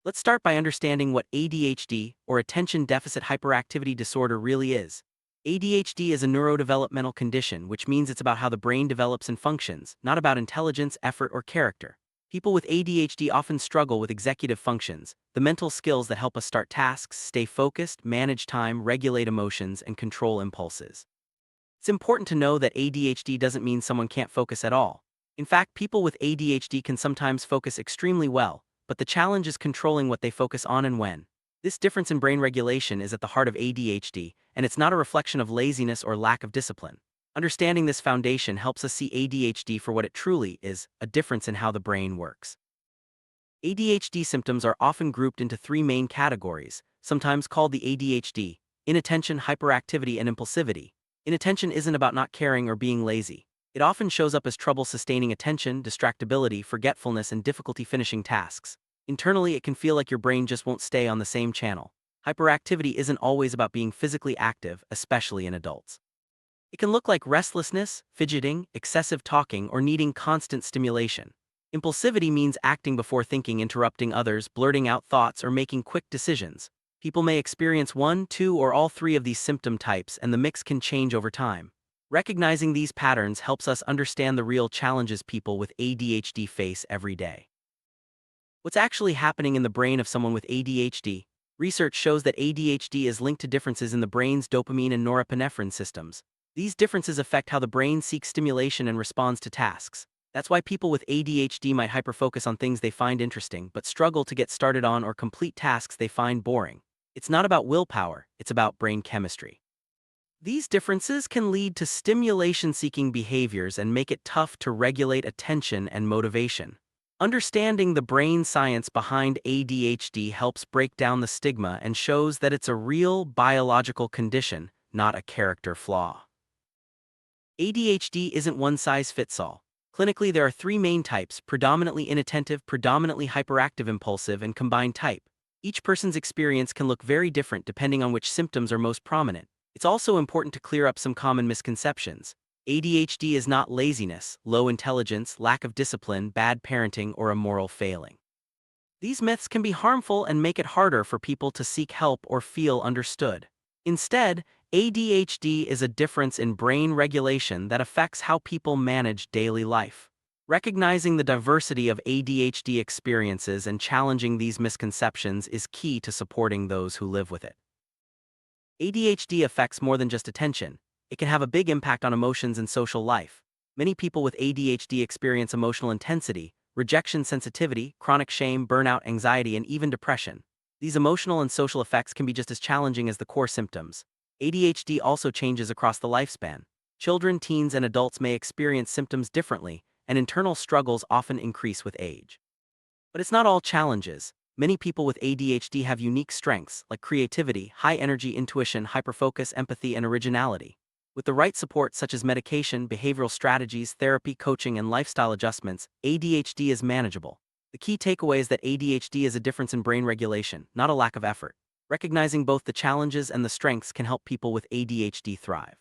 Let's start by understanding what ADHD, or attention deficit hyperactivity disorder, really is. ADHD is a neurodevelopmental condition, which means it's about how the brain develops and functions, not about intelligence, effort, or character. People with ADHD often struggle with executive functions, the mental skills that help us start tasks, stay focused, manage time, regulate emotions, and control impulses. It's important to know that ADHD doesn't mean someone can't focus at all. In fact, people with ADHD can sometimes focus extremely well, but the challenge is controlling what they focus on and when. This difference in brain regulation is at the heart of ADHD, and it's not a reflection of laziness or lack of discipline. Understanding this foundation helps us see ADHD for what it truly is: a difference in how the brain works. ADHD symptoms are often grouped into three main categories, sometimes called the ADHD: inattention, hyperactivity, and impulsivity. Inattention isn't about not caring or being lazy. It often shows up as trouble sustaining attention, distractibility, forgetfulness, and difficulty finishing tasks. Internally, it can feel like your brain just won't stay on the same channel. Hyperactivity isn't always about being physically active, especially in adults. It can look like restlessness, fidgeting, excessive talking, or needing constant stimulation. Impulsivity means acting before thinking, interrupting others, blurting out thoughts, or making quick decisions. People may experience one, two, or all three of these symptom types, and the mix can change over time. Recognizing these patterns helps us understand the real challenges people with ADHD face every day. What's actually happening in the brain of someone with ADHD? Research shows that ADHD is linked to differences in the brain's dopamine and norepinephrine systems. These differences affect how the brain seeks stimulation and responds to tasks. That's why people with ADHD might hyperfocus on things they find interesting but struggle to get started on or complete tasks they find boring. It's not about willpower, it's about brain chemistry. These differences can lead to stimulation-seeking behaviors and make it tough to regulate attention and motivation. Understanding the brain science behind ADHD helps break down the stigma and shows that it's a real biological condition, not a character flaw. ADHD isn't one size fits all. Clinically, there are three main types: predominantly inattentive, predominantly hyperactive, impulsive, and combined type. Each person's experience can look very different depending on which symptoms are most prominent. It's also important to clear up some common misconceptions. ADHD is not laziness, low intelligence, lack of discipline, bad parenting, or a moral failing. These myths can be harmful and make it harder for people to seek help or feel understood. Instead, ADHD is a difference in brain regulation that affects how people manage daily life. Recognizing the diversity of ADHD experiences and challenging these misconceptions is key to supporting those who live with it. ADHD affects more than just attention. It can have a big impact on emotions and social life. Many people with ADHD experience emotional intensity, rejection sensitivity, chronic shame, burnout, anxiety, and even depression. These emotional and social effects can be just as challenging as the core symptoms. ADHD also changes across the lifespan. Children, teens, and adults may experience symptoms differently, and internal struggles often increase with age. But it's not all challenges. Many people with ADHD have unique strengths like creativity, high energy, intuition, hyperfocus, empathy, and originality. With the right support such as medication, behavioral strategies, therapy, coaching, and lifestyle adjustments, ADHD is manageable. The key takeaway is that ADHD is a difference in brain regulation, not a lack of effort. Recognizing both the challenges and the strengths can help people with ADHD thrive.